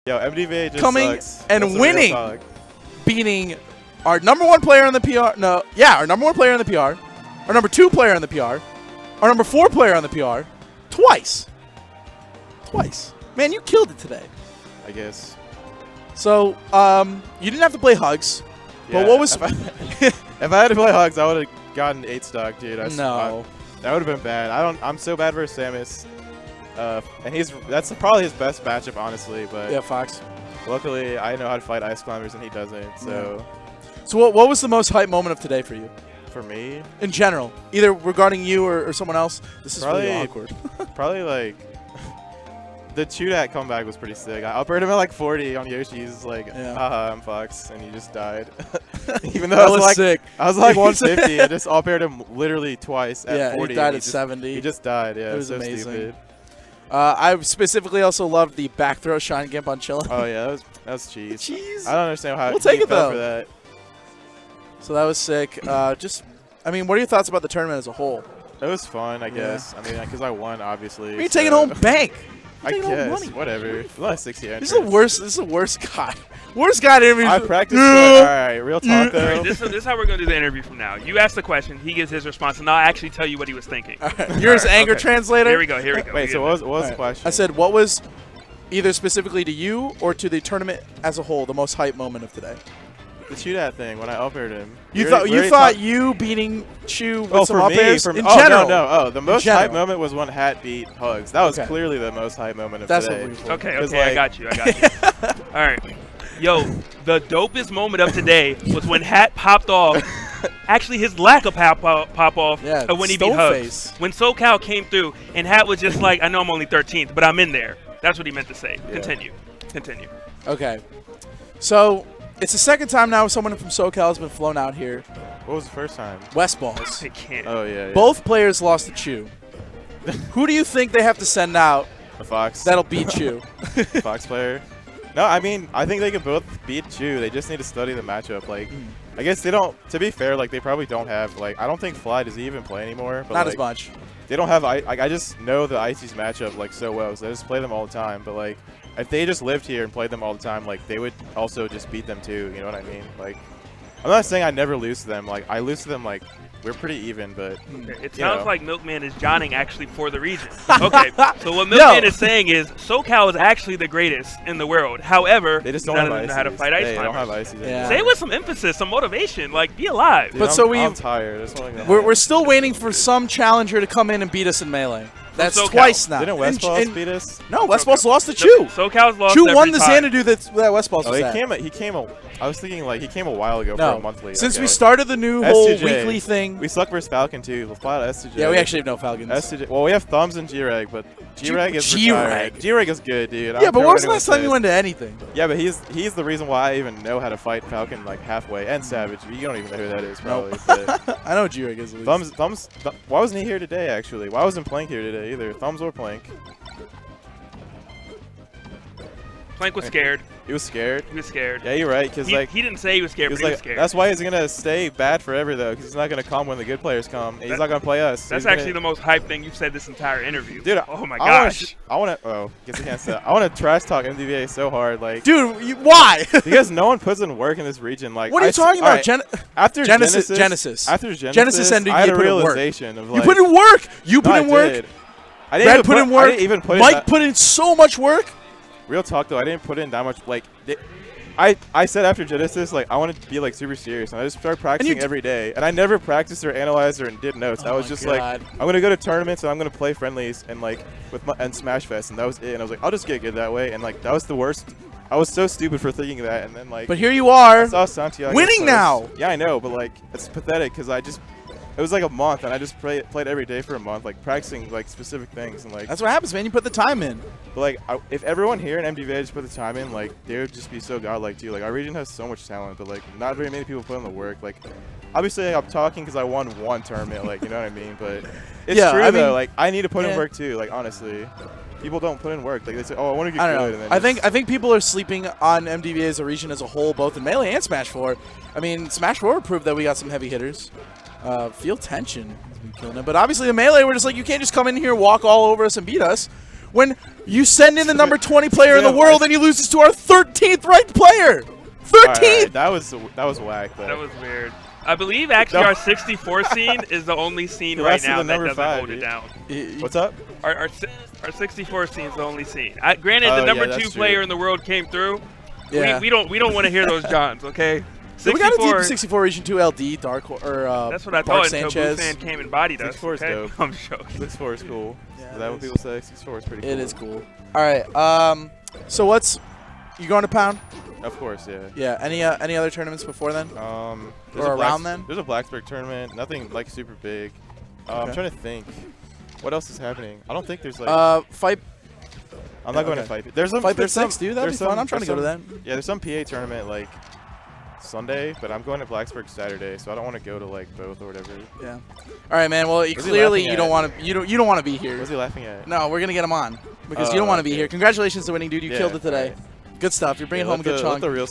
Yo, MDVA just coming sucks. and winning, beating our #1 player in the PR. No, yeah, our #1 player in the PR, our #2 player in the PR, our #4 player on the PR, twice. Man, you killed it today. I guess. So, you didn't have to play Hugs, Yeah, but what was? if I had to play Hugs, I would have gotten 8 stock, dude. No, that would have been bad. I'm so bad versus Samus. And that's probably his best matchup, honestly. But yeah, Fox. Luckily, I know how to fight Ice Climbers, and he doesn't. So, So what was the most hype moment of today for you? For me, in general, either regarding you or someone else. This is probably really awkward. Probably like the Chudat comeback was pretty sick. I uppered him at like 40 on Yoshi's, like, haha, I'm Fox, and he just died. Even though that was like sick. I was like 150, I just uppered him literally twice at 40. He died at 70. He just died. Yeah, it was so amazing. Stupid. I specifically also loved the back throw Shine Gimp on Chillin. Oh yeah, that was cheese. Cheese. I don't understand how we'll take it though. For that. So that was sick. I mean, what are your thoughts about the tournament as a whole? It was fun, I guess. I mean, because I won, obviously. You're taking home bank. I guess. Whatever. It's like 60 This is the worst guy. Worst guy to interview. I practiced. All right, real talk though. Right, this is how we're gonna do the interview from now. You ask the question, he gives his response, and I'll actually tell you what he was thinking. Right. You're his anger translator. Here we go. Wait, so what was the question? I said, what was either specifically to you or to the tournament as a whole the most hype moment of today? The Chudat thing when I upaired him. You thought you beating Chu with some up airs in general? No. The most hype moment was when Hat beat Hugs. That was clearly the most hype moment of today. Okay, I got you. All right. Yo, the dopest moment of today was when Hat popped off. Actually, his lack of pop off when he beat Hugs. When SoCal came through and Hat was just like, I know I'm only 13th, but I'm in there. That's what he meant to say. Yeah. Continue. Okay. So it's the second time now someone from SoCal has been flown out here. What was the first time? West Balls. I can't. Oh, yeah. Both players lost to Chu. Who do you think they have to send out? A Fox. That'll beat Chu. Fox player. No, I mean, I think they can both beat Chu. They just need to study the matchup. Like, I guess they don't, to be fair, like, they probably don't have, like, I don't think Fly does he even play anymore. But not like, as much. They don't have, I just know the Icy's matchup, like, so well, so I just play them all the time. But, like, if they just lived here and played them all the time, like, they would also just beat them too, you know what I mean? Like, I'm not saying I never lose to them. Like, I lose to them, like, we're pretty even, but it sounds like Milkman is Johnning actually for the region. Okay, so what Milkman is saying is SoCal is actually the greatest in the world. However, they just don't know how to fight ice climbers. They don't have ices. Yeah. Say it with some emphasis, some motivation. Like, be alive. Dude, I'm tired. We're still waiting for some challenger to come in and beat us in Melee. That's twice now. Didn't West Balls beat us? No, West Balls lost to Chu. SoCal's lost. Chu won the Xanadu that West Balls was at. He came I was thinking like he came a while ago for a monthly. Since we started the new whole weekly thing. We suck versus Falcon too. We'll fly out STJ. Yeah, we actually have no Falcons. STJ. Well, we have Thumbs and G-Reg, but G-Reg is retired. G-Reg is good, dude. Yeah, but when was the last time you went to anything? Yeah, but he's the reason why I even know how to fight Falcon like halfway, and Savage. You don't even know who that is, probably. Nope. I know G-Reg is. Thumbs. Why wasn't he here today? Actually, why wasn't Plank here today either? Thumbs or Plank. Plank was scared. He was scared? He was scared. Yeah, you're right. Cause he didn't say he was scared, but he was scared. That's why he's going to stay bad forever, though, because he's not going to come when the good players come. He's not going to play us. That's actually the most hype thing you've said this entire interview. Dude, oh my gosh. I want to guess I can't say that. I want to trash talk MDVA so hard. Like, dude, why? Because no one puts in work in this region. Like, what are you talking about? After Genesis. After Genesis ended, I had a realization of like. You put in work. You put in work. I didn't put in work. I didn't even put Mike put in so much work. Real talk though, I didn't put in that much. Like, I said after Genesis, like I wanted to be like super serious, and I just started practicing every day. And I never practiced or analyzed or did notes. I was just like, I'm gonna go to tournaments and I'm gonna play friendlies and like and Smash Fest, and that was it. And I was like, I'll just get good that way. And like that was the worst. I was so stupid for thinking that. And then like, but here you are, I saw Santiago winning now. Yeah, I know, but like it's pathetic because it was like a month, and I just played every day for a month, like practicing like specific things, and like that's what happens, man. You put the time in. But like, if everyone here in MDVA just put the time in, like they would just be so godlike too. Like our region has so much talent, but like not very many people put in the work. Like obviously, I'm talking because I won one tournament, like you know what I mean. But it's true though. Like I need to put in work too. Like honestly, people don't put in work. Like they say, oh, I want to get good. And then I think people are sleeping on MDVA as a region as a whole, both in Melee and Smash 4. I mean, Smash 4 proved that we got some heavy hitters. Feel tension has been killing it. But obviously the Melee, we're just like, you can't just come in here, walk all over us, and beat us. when you send in the number 20 player in the world and you lose this to our 13th ranked player. 13th. Right, that was whack. Though. That was weird. I believe actually our 64 scene is the only scene right now that doesn't hold it down. What's up? Our 64 scene is the only scene. Granted, the number 2 player in the world came through. Yeah. We don't want to hear those Johns, okay? So we got a deep 64 Region 2 LD, Dark, or that's what I thought until Blue came and bodied us. 64 is dope. I'm sure. 64 is cool. Yeah, is that what people say? 64 is pretty cool. It is cool. All right. So you going to Pound? Of course, yeah. Yeah. Any other tournaments before then? Or around then? There's a Blacksburg tournament. Nothing like super big. I'm trying to think. What else is happening? I don't think there's like. Fight. I'm not going to Fight. There's some. Fight 6, dude. That'd be fun. I'm trying to go to that. Yeah, there's some PA tournament like Sunday, but I'm going to Blacksburg Saturday, so I don't want to go to like both or whatever. Yeah. All right, man. Well, clearly you don't want to be here. What's he laughing at? No, we're gonna get him on because you don't want to be here. Congratulations to winning, dude. You killed it today. Right. Good stuff. You're bringing home a good chunk. Let the real